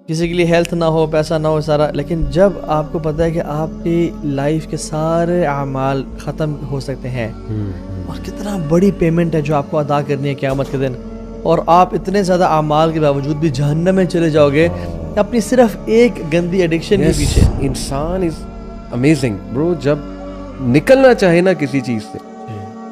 کسی کے لیے ہیلتھ نہ ہو, پیسہ نہ ہو, سارا, لیکن جب آپ کو پتہ ہے کہ آپ کی لائف کے سارے اعمال ختم ہو سکتے ہیں اور کتنا بڑی پیمنٹ ہے جو آپ کو ادا کرنی ہے قیامت کے دن, اور آپ اتنے زیادہ اعمال کے باوجود بھی جہنم میں چلے جاؤ گے اپنی صرف ایک گندی ایڈکشن کے پیچھے. انسان از امیزنگ برو, جب نکلنا چاہے نا کسی چیز سے.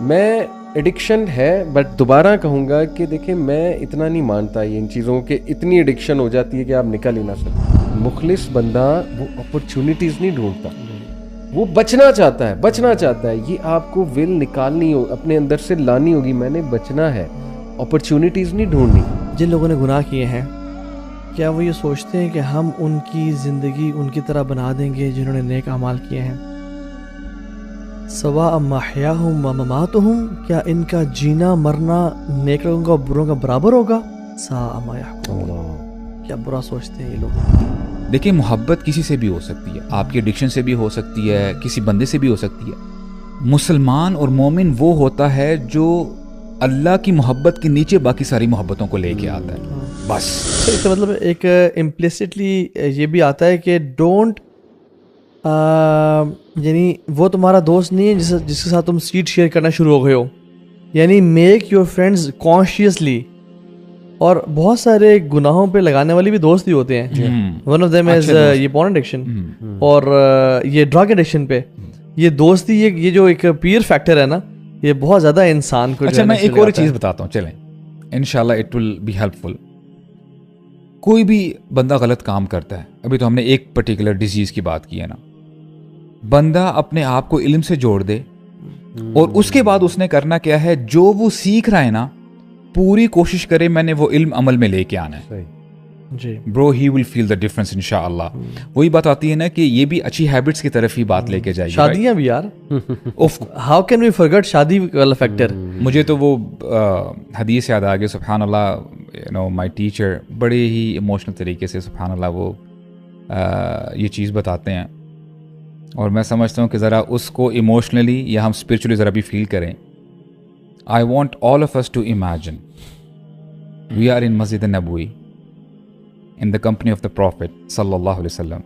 میں ایڈکشن ہے بٹ دوبارہ کہوں گا کہ دیکھیں میں اتنا نہیں مانتا یہ ان چیزوں کے, اتنی ایڈکشن ہو جاتی ہے کہ آپ نکل ہی نہ سکتے. مخلص بندہ وہ اپرچونیٹیز نہیں ڈھونڈتا, وہ بچنا چاہتا ہے. یہ آپ کو ول نکالنی ہو, اپنے اندر سے لانی ہوگی, میں نے بچنا ہے, اپرچونیٹیز نہیں ڈھونڈنی. جن لوگوں نے گناہ کیے ہیں کیا وہ یہ سوچتے ہیں کہ ہم ان کی زندگی ان کی طرح بنا دیں گے جنہوں نے نیک اعمال کیے ہیں؟ سواء محیاہم و مماتہم, کیا ان کا جینا مرنا نیک لوگوں کا بروں کا برابر ہوگا؟ ساء ما یحکمون, کیا برا سوچتے ہیں یہ لوگ. دیکھیں محبت کسی سے بھی ہو سکتی ہے, آپ کی ایڈکشن سے بھی ہو سکتی ہے, کسی بندے سے بھی ہو سکتی ہے. مسلمان اور مومن وہ ہوتا ہے جو اللہ کی محبت کے نیچے باقی ساری محبتوں کو لے کے آتا ہے بس. اس کا مطلب ایک امپلیسٹلی یہ بھی آتا ہے کہ ڈونٹ, یعنی وہ تمہارا دوست نہیں ہے جس کے ساتھ تم سیٹ شیئر کرنا شروع ہو گئے ہو. یعنی میک یور فرینڈز کانشیسلی. اور بہت سارے گناہوں پہ لگانے والے بھی دوست ہی ہوتے ہیں. ون آف دیم از یہ پورن ایڈکشن اور یہ ڈرگ ایڈکشن پہ یہ دوستی, یہ جو ایک پیر فیکٹر ہے نا, یہ بہت زیادہ انسان کو. اچھا میں ایک اور چیز بتاتا ہوں, چلیں انشاءاللہ اٹ ول بی ہیلپ فل. کوئی بھی بندہ غلط کام کرتا ہے, ابھی تو ہم نے ایک پرٹیکولر ڈیزیز کی بات کی ہے نا, بندہ اپنے آپ کو علم سے جوڑ دے اور اس کے بعد اس نے کرنا کیا ہے, جو وہ سیکھ رہا ہے نا پوری کوشش کرے میں نے وہ علم عمل میں لے کے آنا ہے. جی برو ہی ول فیل دا ڈفرنس انشاءاللہ. وہی بات آتی ہے نا کہ یہ بھی اچھی ہیبٹس کی طرف ہی بات لے کے جائے گی. شادیاں بھی یار, ہاؤ کین وی فرگٹ شادی والا فیکٹر. مجھے تو وہ حدیث یاد آ گئی, سبحان اللہ, یو نو مائی ٹیچر بڑے ہی ایموشنل طریقے سے سبحان اللہ وہ یہ چیز بتاتے ہیں, اور میں سمجھتا ہوں کہ ذرا اس کو ایموشنلی یا ہم اسپرچولی ذرا بھی فیل کریں. I want all of us to imagine we are in Masjid Nabawi in the company of the Prophet sallallahu alaihi wasallam,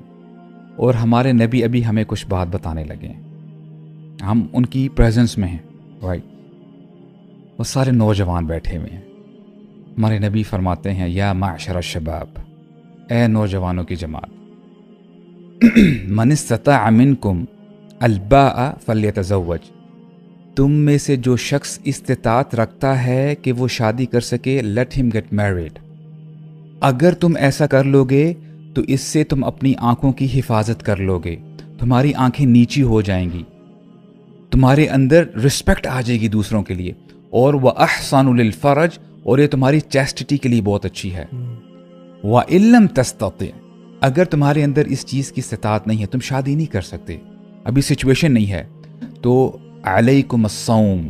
اور ہمارے نبی ابھی ہمیں کچھ بات بتانے لگے ہیں, ہم ان کی پریزنس میں ہیں, رائٹ, وہ سارے نوجوان بیٹھے ہوئے ہیں. ہمارے نبی فرماتے ہیں یا معشر الشباب, اے نوجوانوں کی جماعت, من استطاع منکم الباء فلیتزوج, تم میں سے جو شخص استطاعت رکھتا ہے کہ وہ شادی کر سکے, لیٹ ہم گیٹ میریڈ. اگر تم ایسا کر لو گے تو اس سے تم اپنی آنکھوں کی حفاظت کر لو گے, تمہاری آنکھیں نیچی ہو جائیں گی, تمہارے اندر رسپیکٹ آ جائے گی دوسروں کے لیے, اور وَأَحْسَنُ لِلْفَرَجِ, اور یہ تمہاری چیسٹٹی کے لیے بہت اچھی ہے. وَإِن لَمْ تَسْتَطِعْ, اگر تمہارے اندر اس چیز کی استطاعت نہیں ہے, تم شادی نہیں کر سکتے, ابھی سچویشن نہیں ہے, تو علیکم الصوم,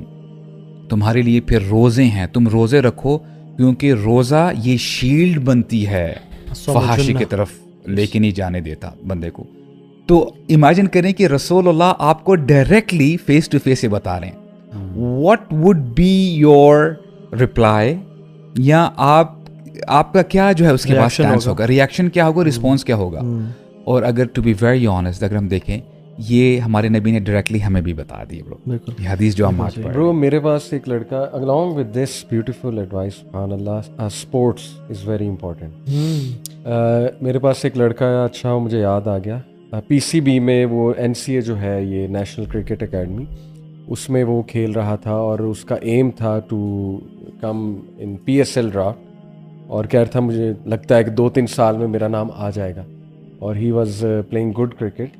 تمہارے لیے پھر روزے ہیں, تم روزے رکھو, کیونکہ روزہ یہ شیلڈ بنتی ہے, فحاشی کی طرف لے کے نہیں جانے دیتا بندے کو. تو امیجن کریں کہ رسول اللہ آپ کو ڈائریکٹلی فیس ٹو فیس یہ بتا رہے ہیں, what would be your reply, یا آپ کا کیا جو ہے اس کے بعد سٹینس ہوگا, ریئیکشن کیا ہوگا, رسپانس کیا ہوگا. اور اگر ٹو بی ویری آنیسٹ, اگر ہم دیکھیں یہ ہمارے نبی نے ڈائریکٹلی ہمیں بھی بتا دی برو, یہ حدیث جو ہم آج پڑھ. برو میرے پاس ایک لڑکا, along with this beautiful advice, سبحان اللہ, sports is very important. میرے پاس ایک لڑکا ہے, اچھا مجھے یاد آ گیا, پی سی بی میں وہ NCA جو ہے یہ نیشنل کرکٹ اکیڈمی, اس میں وہ کھیل رہا تھا, اور اس کا ایم تھا to come in PSL draft, اور کہہ رہا تھا مجھے لگتا ہے کہ 2-3 سال میں میرا نام آ جائے گا, اور he was playing good cricket.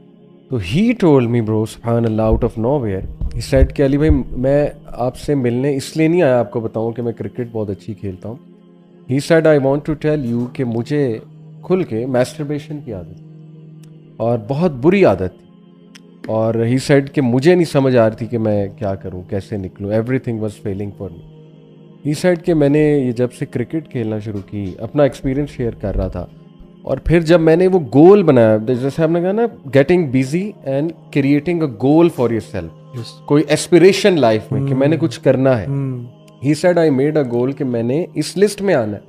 تو ہی ٹولڈ می برو سبحان اللہ out of nowhere, he said کہ علی بھائی میں آپ سے ملنے اس لیے نہیں آیا آپ کو بتاؤں کہ میں کرکٹ بہت اچھی کھیلتا ہوں. He said I want to tell you کہ مجھے کھل کے میسٹربیشن کی عادت اور بہت بری عادت تھی, اور ہی سیڈ کہ مجھے نہیں سمجھ آ رہی تھی کہ میں کیا کروں, کیسے نکلوں, everything was feeling for me. He said کہ میں نے یہ جب سے کرکٹ کھیلنا شروع کی, اپنا ایکسپیرینس شیئر کر رہا تھا, اور پھر جب میں نے وہ گول بنایا, جیسے ہم نے کہا نا getting busy and creating a goal for your self, کوئی ایسپریشن لائف میں کہ میں نے کچھ کرنا ہے. ہی سیڈ آئی میڈ اے گول کہ میں نے اس لسٹ میں آنا ہے,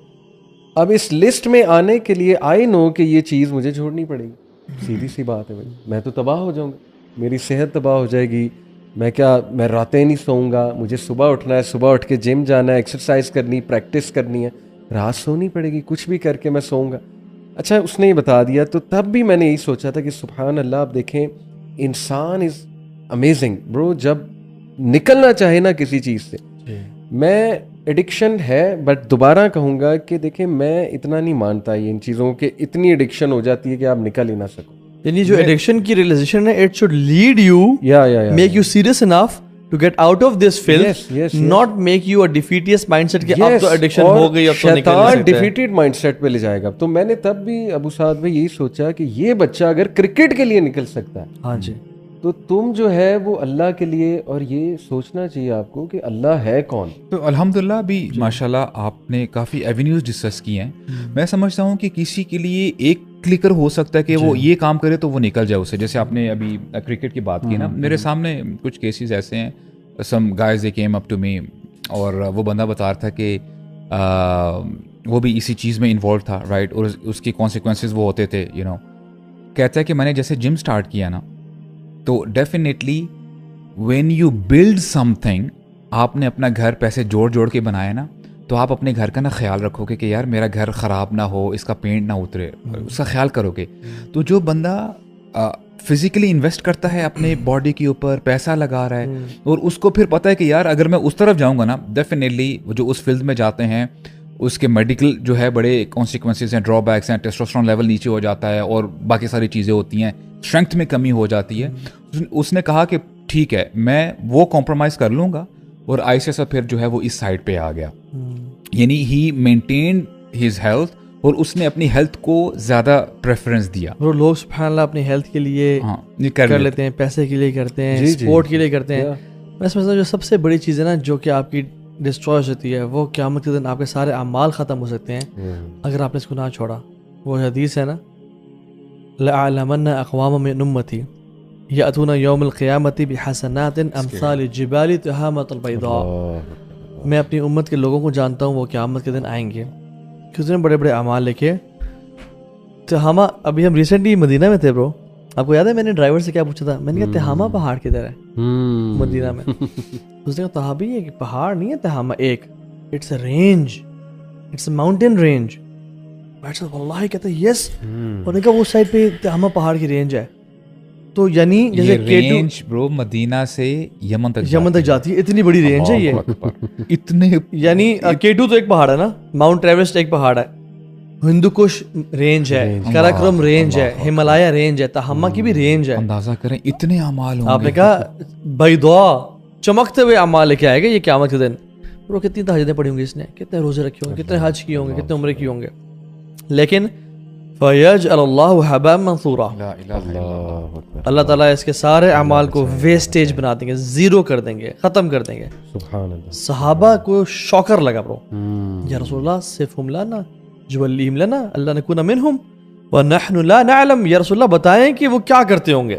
اب اس لسٹ میں آنے کے لیے آئی نو کہ یہ چیز مجھے چھوڑنی پڑے گی. سیدھی سی بات ہے بھائی, میں تو تباہ ہو جاؤں گا, میری صحت تباہ ہو جائے گی, میں راتیں نہیں سوؤں گا, مجھے صبح اٹھنا ہے, صبح اٹھ کے جم جانا ہے, ایکسرسائز کرنی, پریکٹس کرنی ہے, رات سونی پڑے گی, کچھ بھی کر کے میں سوؤں گا. اچھا اس نے یہ بتا دیا, تو تب بھی میں نے یہی سوچا تھا کہ سبحان اللہ, آپ دیکھیں انسان از امیزنگ برو, جب نکلنا چاہے نا کسی چیز سے. میں ایڈکشن ہے, بٹ دوبارہ کہوں گا کہ دیکھیں میں اتنا نہیں مانتا یہ ان چیزوں کے, اتنی ایڈکشن ہو جاتی ہے کہ آپ نکل ہی نہ سکو. یعنی جو ایڈکشن کی ریئلائزیشن ہے, it should lead you, make you serious enough to get out of this filth, not make you a defeatist mindset کہ اب تو ایڈکشن ہو گئی, اب تو نکل نہیں سکتے. ڈیفیٹڈ مائنڈ سیٹ پہ لے جائے گا. تو میں نے تب بھی ابو سعد بھائی یہی سوچا کہ یہ بچہ اگر کرکٹ کے لیے نکل سکتا ہے, ہاں جی, تو تم جو ہے وہ اللہ کے لیے, اور یہ سوچنا چاہیے آپ کو کہ اللہ ہے کون. تو الحمدللہ بھی ماشاءاللہ آپ نے کافی ایونیوز ڈسکس کی ہیں. میں سمجھتا ہوں کہ کسی کے لیے ایک کلکر ہو سکتا ہے کہ وہ یہ کام کرے تو وہ نکل جائے اسے. جیسے آپ نے ابھی کرکٹ کی بات کی نا, میرے سامنے کچھ کیسز ایسے ہیں, some guys they came up to me, اور وہ بندہ بتا رہا تھا کہ وہ بھی اسی چیز میں انوالو تھا, رائٹ, اور اس کی کانسیکوینسز وہ ہوتے تھے, یو نو. کہتا ہے کہ میں نے جیسے جم اسٹارٹ کیا نا, تو definitely when you build some thing, آپ نے اپنا گھر پیسے جوڑ کے بنایا نا, تو آپ اپنے گھر کا نا خیال رکھو گے کہ یار میرا گھر خراب نہ ہو, اس کا پینٹ نہ اترے, اس کا خیال کرو گے. تو جو بندہ فزیکلی انویسٹ کرتا ہے اپنے باڈی کے اوپر, پیسہ لگا رہا ہے, اور اس کو پھر پتہ ہے کہ یار اگر میں اس طرف جاؤں گا نا, ڈیفینیٹلی جو اس فیلڈ میں جاتے ہیں اس کے میڈیکل جو ہے بڑے کانسیکوینسز ہیں, ڈرا بیکس ہیں, ٹیسٹوسٹرون لیول نیچے ہو جاتا ہے, اور باقی ساری چیزیں ہوتی ہیں, اسٹرینتھ میں کمی ہو جاتی ہے. اس نے کہا کہ ٹھیک ہے میں وہ کمپرومائز کر لوں گا, اور آہستہ سے پھر جو ہے وہ اس سائڈ پہ آ گیا. یعنی ہی مینٹینڈ ہز ہیلتھ, اور اس نے اپنی ہیلتھ کو زیادہ پریفرنس دیا. وہ لوگ سبحان اللہ اپنی ہیلتھ کے لیے کر لیتے ہیں, پیسے کے لیے کرتے ہیں, اسپورٹ کے لیے کرتے ہیں. میں سمجھتا ہوں جو سب سے بڑی چیز ہے نا جو کہ آپ کی ڈسٹروائے ہو جاتی ہے, وہ قیامت کے دن آپ کے سارے اعمال ختم ہو سکتے ہیں اگر آپ نے اس کو نہ چھوڑا. وہ حدیث ہے نا, لَأَعْلَمَنَّ أَقْوَامًا مِنْ أُمَّتِي يَأْتُونَ يَوْمَ الْقِيَامَةِ بِحَسَنَاتٍ أَمْثَالِ الْجِبَالِ تِهَامَةَ الْبَيْضَاء. میں اپنی امت کے لوگوں کو جانتا ہوں, وہ قیامت کے دن آئیں گے کتنے بڑے بڑے اعمال لے کے. تہامہ, ابھی ہم ریسنٹلی مدینہ میں تھے برو, آپ کو یاد ہے میں نے ڈرائیور سے کیا پوچھا تھا, میں نے کہا تہامہ پہاڑ کدھر ہے مدینہ میں. اس نے کہا صحابی یہ پہاڑ نہیں ہے تہامہ ایک, it's a range, it's a mountain range. واللہ کہتا ہے یس, اور نے کہا وہ سائڈ پہ تہامہ پہاڑ کی رینج ہے. تو یعنی جیسے رینج برو مدینہ سے یمن تک جاتی ہے, اتنی بڑی رینج ہے یہ. اتنے یعنی K2 تو ایک پہاڑ ہے نا, ماؤنٹ ایوریسٹ ایک پہاڑ ہے, ہندو کش رینج ہے, کراکرم رینج ہے, ہمالیہ رینج ہے, تہامہ کی بھی رینج ہے. اندازہ کریں اتنے اعمال ہوں گے. آپ نے کہا بیضاء, چمکتے ہوئے اعمال لے کے آئے گا یہ قیامت کے دن. وہ کتنی تہجدیں پڑھی ہوں گی اس نے, کتنے روزے رکھے ہوں گے, کتنے حج کیے ہوں گے, کتنے عمرے کیے ہوں گے, لیکن فَيَجْعَلُ اللَّهُ حَبَاءً مَنْثُورًا, اللہ تعالیٰ اس کے سارے اعمال کو ویسٹیج بنا دیں گے, زیرو کر دیں گے, ختم کر دیں گے. سبحان اللہ. صحابہ کو شوکر لگا برو, یا رسول اللہ صفہم لنا جولیہم لنا اللہ نکون منہم ونحن لا نعلم. یا رسول اللہ بتائیں کہ وہ کیا کرتے ہوں گے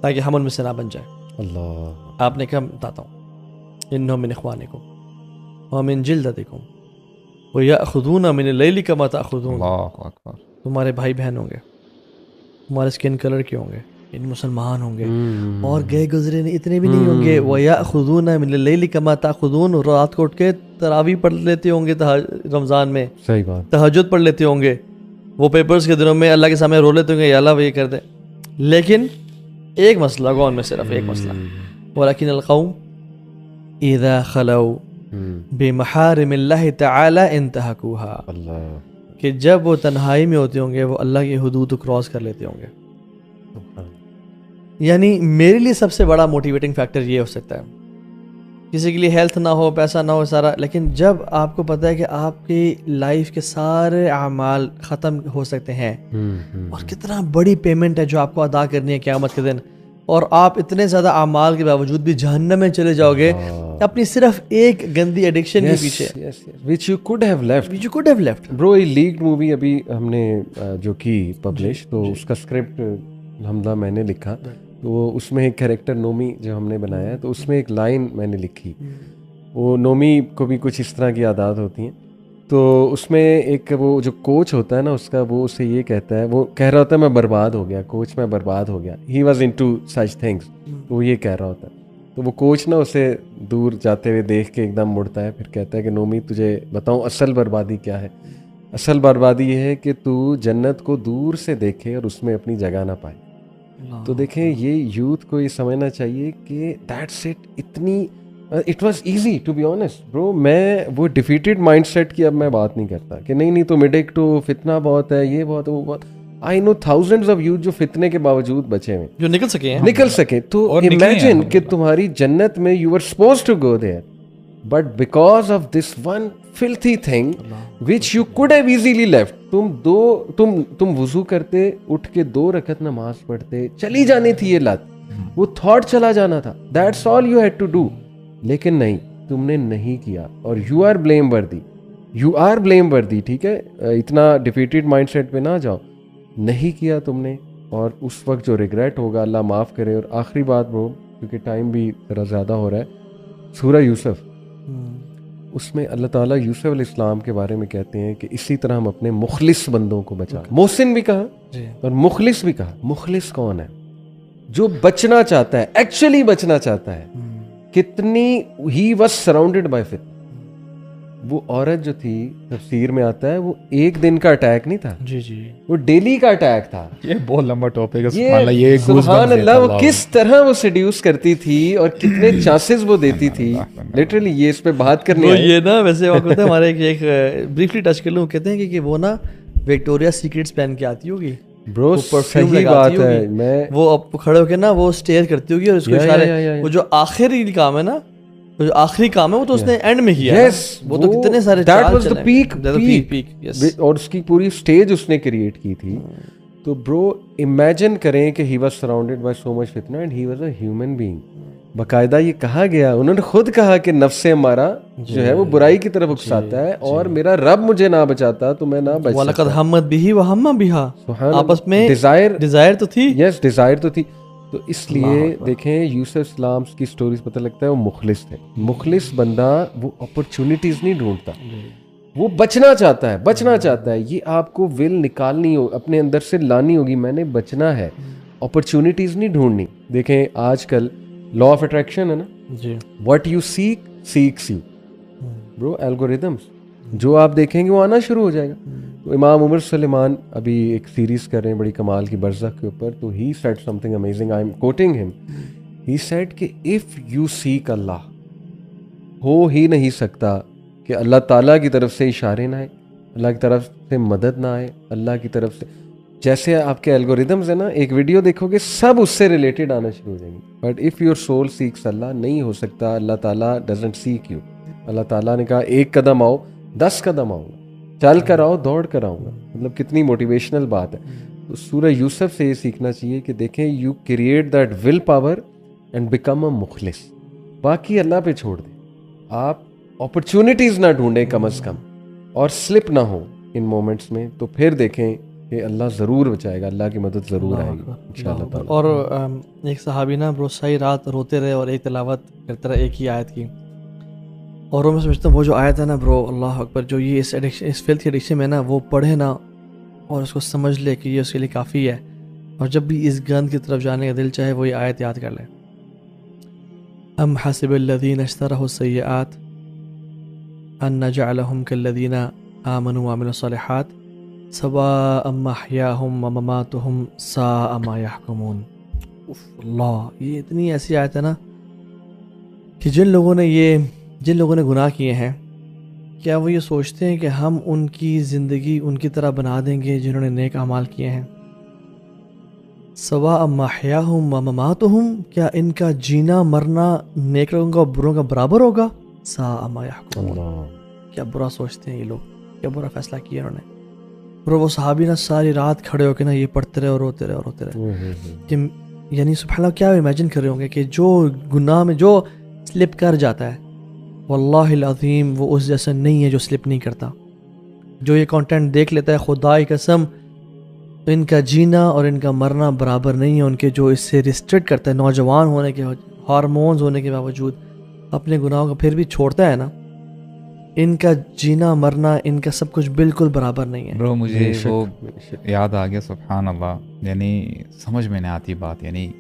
تاکہ ہم ان میں سے نہ بن جائیں. اللہ, آپ نے کہا بتاتا ہوں, انہم من اخوانکم ومن جلدتکم ویأخذون من اللیل کما تأخذون. اللہ اکبر. تمہارے بھائی بہن ہوں گے, تمہارے اسکن کلر کے ہوں گے, ان مسلمان ہوں گے, اور گئے گزرے اتنے بھی نہیں ہوں گے. وَيَأْخُذُونَ مِنَ اللَّيْلِ كَمَا تَأْخُذُونَ, رات کو اٹھ کے تراویح پڑھ لیتے ہوں گے رمضان میں, صحیح بات, تہجد پڑھ لیتے ہوں گے, وہ پیپرز کے دنوں میں اللہ کے سامنے رو لیتے ہوں گے, یا اللہ وہ یہ کر دے. لیکن ایک مسئلہ گون میں, صرف ایک مسئلہ, وَلَكِنَ الْقَوْمُ إِذَا خَلَوْا بِمَحَارِمِ اللَّهِ تَعَالَى انْتَهَكُوهَا, اللہ, کہ جب وہ تنہائی میں ہوتے ہوں گے وہ اللہ کی حدود کو کراس کر لیتے ہوں گے. یعنی میرے لیے سب سے بڑا موٹیویٹنگ فیکٹر یہ ہو سکتا ہے, کسی کے لیے ہیلتھ نہ ہو, پیسہ نہ ہو, سارا, لیکن جب آپ کو پتہ ہے کہ آپ کی لائف کے سارے اعمال ختم ہو سکتے ہیں, اور کتنا بڑی پیمنٹ ہے جو آپ کو ادا کرنی ہے قیامت کے دن, اور آپ اتنے زیادہ اعمال کے باوجود بھی جہنم میں چلے جاؤ گے اپنی صرف ایک گندی ایڈکشن کے پیچھے, which you could have left. Bro, یہ لیگڈ مووی ابھی ہم نے جو کی پبلش, تو اس کا اسکرپٹ الحمدللہ میں نے لکھا, تو اس میں ایک کیریکٹر نومی جو ہم نے بنایا ہے, تو اس میں ایک لائن میں نے لکھی. وہ نومی کو بھی کچھ اس طرح کی عادات ہوتی ہیں, تو اس میں ایک وہ جو کوچ ہوتا ہے نا اس کا, وہ اسے یہ کہتا ہے, وہ کہہ رہا ہوتا ہے میں برباد ہو گیا, کوچ میں برباد ہو گیا, he was into such things, تو وہ یہ کہہ رہا ہوتا ہے. تو وہ کوچ نا اسے دور جاتے ہوئے دیکھ کے ایک دم مڑتا ہے, پھر کہتا ہے کہ نومی تجھے بتاؤں اصل بربادی کیا ہے. اصل بربادی یہ ہے کہ تو جنت کو دور سے دیکھے اور اس میں اپنی جگہ نہ پائے. تو دیکھیں یہ یوتھ کو یہ سمجھنا چاہیے کہ دیٹس اٹ, اتنی it was easy to be honest bro. میں وہ ڈیفیٹیڈ مائنڈ سیٹ کی اب میں بات نہیں کرتا کہ نہیں تم ایڈکٹ ہو, فتنہ بہت ہے, یہ بہت ہے, وہ بہت. آئی نو تھاؤزنڈز آف یوتھ جو فتنے کے باوجود بچے ہوئے, جو نکل سکیں. تو امیجن کہ تمہاری جنت میں you are suppose to go there, but because of this one filthy thing which you could have easily left. تم وضو کرتے, اٹھ کے 2 رکعت نماز پڑھتے, چلی جانی تھی یہ لت, وہ تھاٹ چلا جانا تھا, that's all you had to do. لیکن نہیں, تم نے نہیں کیا اور you are blame worthy. ٹھیک ہے, اتنا ڈیفیٹیڈ مائنڈ سیٹ پہ نہ جاؤ, نہیں کیا تم نے, اور اس وقت جو ریگریٹ ہوگا اللہ معاف کرے. اور آخری بات برو, کیونکہ ٹائم بھی ذرا زیادہ ہو رہا ہے, سورہ یوسف, اس میں اللہ تعالیٰ یوسف علیہ السلام کے بارے میں کہتے ہیں کہ اسی طرح ہم اپنے مخلص بندوں کو بچا. محسن بھی کہا اور مخلص بھی کہا. مخلص کون ہے؟ جو بچنا چاہتا ہے, ایکچولی بچنا چاہتا ہے. کتنی ہی واز سراؤنڈیڈ بائی فتنہ. وہ عورت جو تھی تفسیر میں آتا ہے وہ ایک دن کا اٹیک نہیں تھا, وہ ڈیلی کا اٹیک تھا. یہ بہت لمبا ٹاپک ہے, سبحان اللہ. وہ کس طرح وہ سیڈیوس کرتی تھی اور کتنے چانسز وہ دیتی تھی. لٹرلی یہ اس پہ بات کرنے یہ نا ویسے وقت ہمارے ایک بریفلی ٹچ کر لوں, کہتے ہیں کہ وہ نا وکٹوریا سیکریٹس پہن کے آتی ہوگی برو, صحیح بات ہے. میں وہ اب کھڑے ہو کے نا وہ اسٹیئر کرتی ہوگی اور اس کو اشارے, وہ جو آخری کام ہے نا, جو آخری کام ہے وہ تو اس نے اینڈ میں کیا ہے. وہ تو کتنے سارے پیک, اور اس کی پوری اسٹیج اس نے کریٹ کی تھی. تو برو امیجن کریں کہ ہی واز سراؤنڈیڈ بائی سو مچ فتنہ and he was a human being. باقاعدہ یہ کہا گیا, انہوں نے خود کہا کہ نفس ہمارا جو ہے وہ برائی کی طرف اکساتا ہے, اور میرا رب مجھے نہ بچاتا تو میں نہ بچ سکتا. وَلَقَدْ ہَمَّتْ بِهِ وَهَمَّ بِهَا, آپس میں ڈیزائر تو تھی. یس, ڈیزائر تو تھی. تو اس لیے دیکھیں یوسف السلام کی سٹوریز پتہ لگتا ہے وہ مخلص تھے. مخلص بندہ وہ اپرچونیٹیز نہیں ڈھونڈتا, وہ بچنا چاہتا ہے. یہ آپ کو ول نکالنی ہو, اپنے اندر سے لانی ہوگی, میں نے بچنا ہے, اپرچونیٹیز نہیں ڈھونڈنی. دیکھیں آج کل لا آف اٹریکشن ہے نا, what you seeks you bro. Algorithms جو آپ دیکھیں گے وہ آنا شروع ہو جائے گا. تو امام عمر سلیمان ابھی ایک سیریز کر رہے ہیں بڑی کمال کی, برزخ کے اوپر. تو he said something amazing, I am quoting him. He said کہ اف یو سیک اللہ, ہو ہی نہیں سکتا کہ اللہ تعالیٰ کی طرف سے اشارے نہ آئے, اللہ کی طرف سے مدد نہ آئے, اللہ کی طرف سے. جیسے آپ کے الگوریدمز ہیں نا, ایک ویڈیو دیکھو گے سب اس سے ریلیٹڈ آنا شروع ہو جائیں گے. But if your soul seeks Allah, نہیں ہو سکتا. اللہ تعالیٰ ڈزنٹ سیک یو. اللہ تعالیٰ نے کہا 1 قدم آؤ, 10 قدم آؤں گا, چل کر آؤ, دوڑ کر آؤں گا. مطلب کتنی موٹیویشنل بات ہے. تو سورہ یوسف سے یہ سیکھنا چاہیے کہ دیکھیں you create that will power and become a مخلص. باقی اللہ پہ چھوڑ دیں. آپ اپرچونیٹیز نہ ڈھونڈیں کم از کم, اور سلپ نہ ہو ان مومنٹس میں. تو پھر دیکھیں کہ اللہ ضرور بچائے گا, اللہ کی مدد ضرور آئے گی انشاءاللہ تعالی. اور ایک صحابی نا برو ساری رات روتے رہے اور ایک تلاوت کرتے رہے ایک ہی آیت کی. اور میں سمجھتا ہوں وہ جو آیت ہے نا برو, اللہ اکبر, جو یہ اس فیلتھ کی ایڈکشن میں نا وہ پڑھے نا اور اس کو سمجھ لے کہ یہ اس کے لیے کافی ہے, اور جب بھی اس گند کی طرف جانے کا دل چاہے وہ یہ آیت یاد کر لے. ام حسب الذین اشتروا السیئات ان نجعلهم كالذین آمنوا وعملوا الصالحات سواء محیاهم ومماتهم ساء ما يحکمون. اللہ, یہ اتنی ایسی آیت ہے نا کہ جن لوگوں نے گناہ کیے ہیں, کیا وہ یہ سوچتے ہیں کہ ہم ان کی زندگی ان کی طرح بنا دیں گے جنہوں نے نیک اعمال کیے ہیں. سواء محیاهم ومماتهم, کیا ان کا جینا مرنا نیک لوگوں کا اور بروں کا برابر ہوگا. ساء ما يحکمون, کیا برا سوچتے ہیں یہ لوگ, کیا برا فیصلہ کیا انہوں نے. اور وہ صحابی نا ساری رات کھڑے ہو کے نا یہ پڑھتے رہے اور روتے رہے کہ یعنی سبحان اللہ کیا امیجن کر رہے ہوں گے کہ جو گناہ میں جو سلپ کر جاتا ہے, واللہ العظیم وہ اس جیسا نہیں ہے جو سلپ نہیں کرتا. جو یہ کانٹینٹ دیکھ لیتا ہے, خدا کی قسم ان کا جینا اور ان کا مرنا برابر نہیں ہے ان کے جو اس سے ریسٹرکٹ کرتا ہے. نوجوان ہونے کے ہارمونز ہونے کے باوجود اپنے گناہوں کو پھر بھی چھوڑتا ہے نا, ان کا جینا مرنا ان کا سب کچھ بالکل برابر نہیں ہے. برو مجھے وہ یاد آ گیا سبحان اللہ, یعنی سمجھ میں نہیں آتی بات, یعنی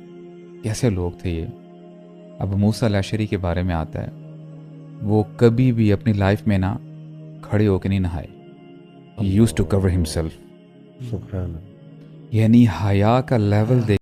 کیسے لوگ تھے یہ. اب موسیٰ الاشعری کے بارے میں آتا ہے, وہ کبھی بھی اپنی لائف میں نہ کھڑے ہو کے نہیں نہائے. He used to cover himself. سبحان اللہ. یعنی حیا کا لیول دیکھ